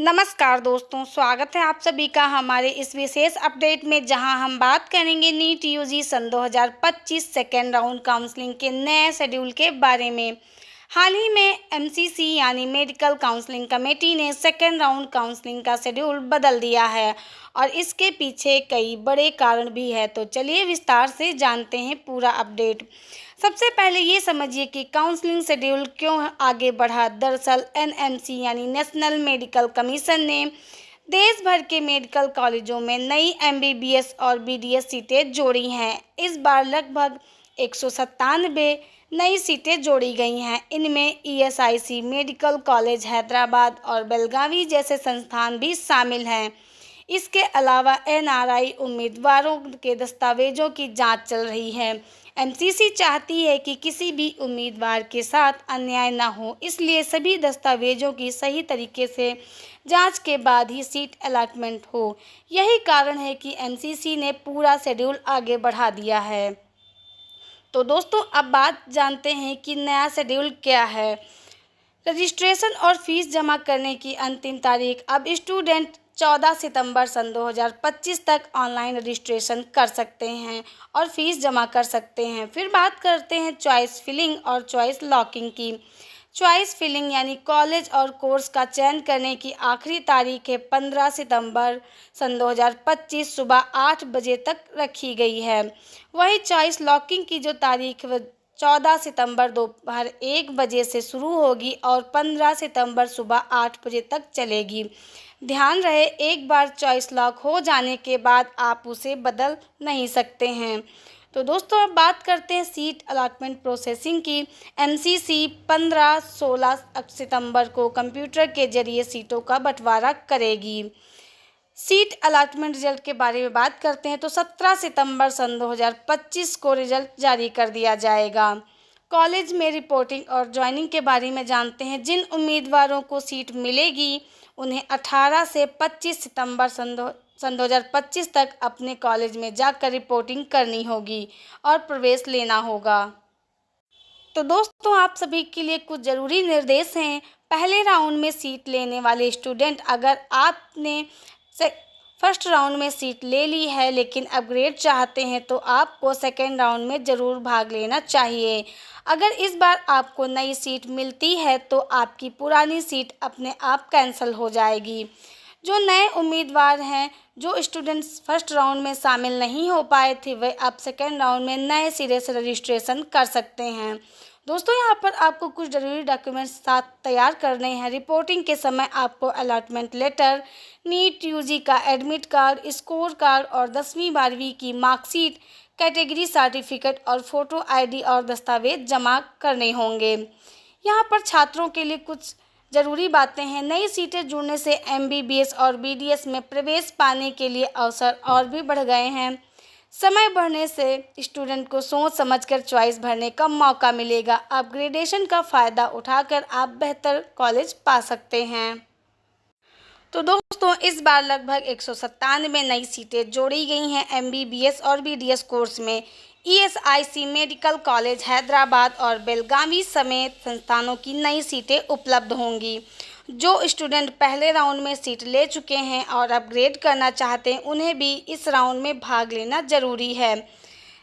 नमस्कार दोस्तों, स्वागत है आप सभी का हमारे इस विशेष अपडेट में, जहां हम बात करेंगे नीट यूजी सन 2025 सेकेंड राउंड काउंसलिंग के नए शेड्यूल के बारे में। हाल ही में एमसीसी यानी मेडिकल काउंसलिंग कमेटी ने सेकेंड राउंड काउंसलिंग का शेड्यूल बदल दिया है और इसके पीछे कई बड़े कारण भी है। तो चलिए विस्तार से जानते हैं पूरा अपडेट। सबसे पहले ये समझिए कि काउंसलिंग शेड्यूल क्यों आगे बढ़ा। दरअसल एनएमसी यानी नेशनल मेडिकल कमीशन ने देश भर के मेडिकल कॉलेजों में नई एमबीबीएस और बीडीएस सीटें जोड़ी हैं। इस बार लगभग 197 नई सीटें जोड़ी गई हैं। इनमें ईएसआईसी मेडिकल कॉलेज हैदराबाद और बेलगावी जैसे संस्थान भी शामिल हैं। इसके अलावा एनआरआई उम्मीदवारों के दस्तावेजों की जांच चल रही है। एमसीसी चाहती है कि किसी भी उम्मीदवार के साथ अन्याय न हो, इसलिए सभी दस्तावेजों की सही तरीके से जांच के बाद ही सीट अलॉटमेंट हो। यही कारण है कि एमसीसी ने पूरा शेड्यूल आगे बढ़ा दिया है। तो दोस्तों, अब बात जानते हैं कि नया शेड्यूल क्या है। रजिस्ट्रेशन और फीस जमा करने की अंतिम तारीख अब स्टूडेंट 14 सितंबर सन 2025 तक ऑनलाइन रजिस्ट्रेशन कर सकते हैं और फीस जमा कर सकते हैं। फिर बात करते हैं चॉइस फिलिंग और चॉइस लॉकिंग की। चॉइस फिलिंग यानी कॉलेज और कोर्स का चयन करने की आखिरी तारीख है 15 सितंबर सन 2025 सुबह 8 बजे तक रखी गई है। वही चॉइस लॉकिंग की जो तारीख 14 सितंबर दोपहर 1 बजे से शुरू होगी और 15 सितंबर सुबह 8 बजे तक चलेगी। ध्यान रहे, एक बार चॉइस लॉक हो जाने के बाद आप उसे बदल नहीं सकते हैं। तो दोस्तों, अब बात करते हैं सीट अलॉटमेंट प्रोसेसिंग की। एमसीसी 15-16 सितंबर को कंप्यूटर के जरिए सीटों का बंटवारा करेगी। सीट अलॉटमेंट रिजल्ट के बारे में बात करते हैं तो 17 सितंबर सन 2025 को रिजल्ट जारी कर दिया जाएगा। कॉलेज में रिपोर्टिंग और ज्वाइनिंग के बारे में जानते हैं। जिन उम्मीदवारों को सीट मिलेगी उन्हें 18 से 25 सितंबर सन 2025 तक अपने कॉलेज में जाकर रिपोर्टिंग करनी होगी और प्रवेश लेना होगा। तो दोस्तों, आप सभी के लिए कुछ ज़रूरी निर्देश हैं। पहले राउंड में सीट लेने वाले स्टूडेंट, अगर आपने फर्स्ट राउंड में सीट ले ली है लेकिन अपग्रेड चाहते हैं तो आपको सेकेंड राउंड में ज़रूर भाग लेना चाहिए। अगर इस बार आपको नई सीट मिलती है तो आपकी पुरानी सीट अपने आप कैंसिल हो जाएगी। जो नए उम्मीदवार हैं, जो स्टूडेंट्स फर्स्ट राउंड में शामिल नहीं हो पाए थे, वे अब सेकेंड राउंड में नए सिरे से रजिस्ट्रेशन कर सकते हैं। दोस्तों, यहाँ पर आपको कुछ ज़रूरी डॉक्यूमेंट्स साथ तैयार करने हैं। रिपोर्टिंग के समय आपको अलॉटमेंट लेटर, नीट यूजी का एडमिट कार्ड, स्कोर कार्ड और 10वीं 12वीं की मार्कशीट, कैटेगरी सर्टिफिकेट और फ़ोटो आईडी और दस्तावेज जमा करने होंगे। यहाँ पर छात्रों के लिए कुछ ज़रूरी बातें हैं। नई सीटें जुड़ने से एमबीबीएस और बीडीएस में प्रवेश पाने के लिए अवसर और भी बढ़ गए हैं। समय बढ़ने से स्टूडेंट को सोच समझकर चॉइस भरने का मौका मिलेगा। अपग्रेडेशन का फ़ायदा उठाकर आप बेहतर कॉलेज पा सकते हैं। तो दोस्तों, इस बार लगभग 197 नई सीटें जोड़ी गई हैं एमबीबीएस और बीडीएस कोर्स में। ईएसआईसी मेडिकल कॉलेज हैदराबाद और बेलगावी समेत संस्थानों की नई सीटें उपलब्ध होंगी। जो स्टूडेंट पहले राउंड में सीट ले चुके हैं और अपग्रेड करना चाहते हैं, उन्हें भी इस राउंड में भाग लेना ज़रूरी है।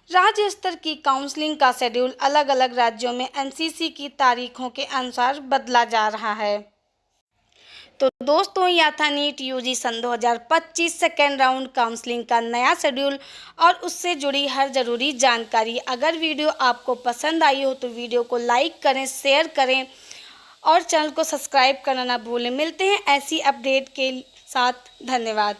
राज्य स्तर की काउंसलिंग का शेड्यूल अलग अलग राज्यों में एमसीसी की तारीखों के अनुसार बदला जा रहा है। तो दोस्तों, यह था नीट यूजी सन 2025 सेकेंड राउंड काउंसलिंग का नया शेड्यूल और उससे जुड़ी हर ज़रूरी जानकारी। अगर वीडियो आपको पसंद आई हो तो वीडियो को लाइक करें, शेयर करें और चैनल को सब्सक्राइब करना ना भूलें। मिलते हैं ऐसी अपडेट के साथ। धन्यवाद।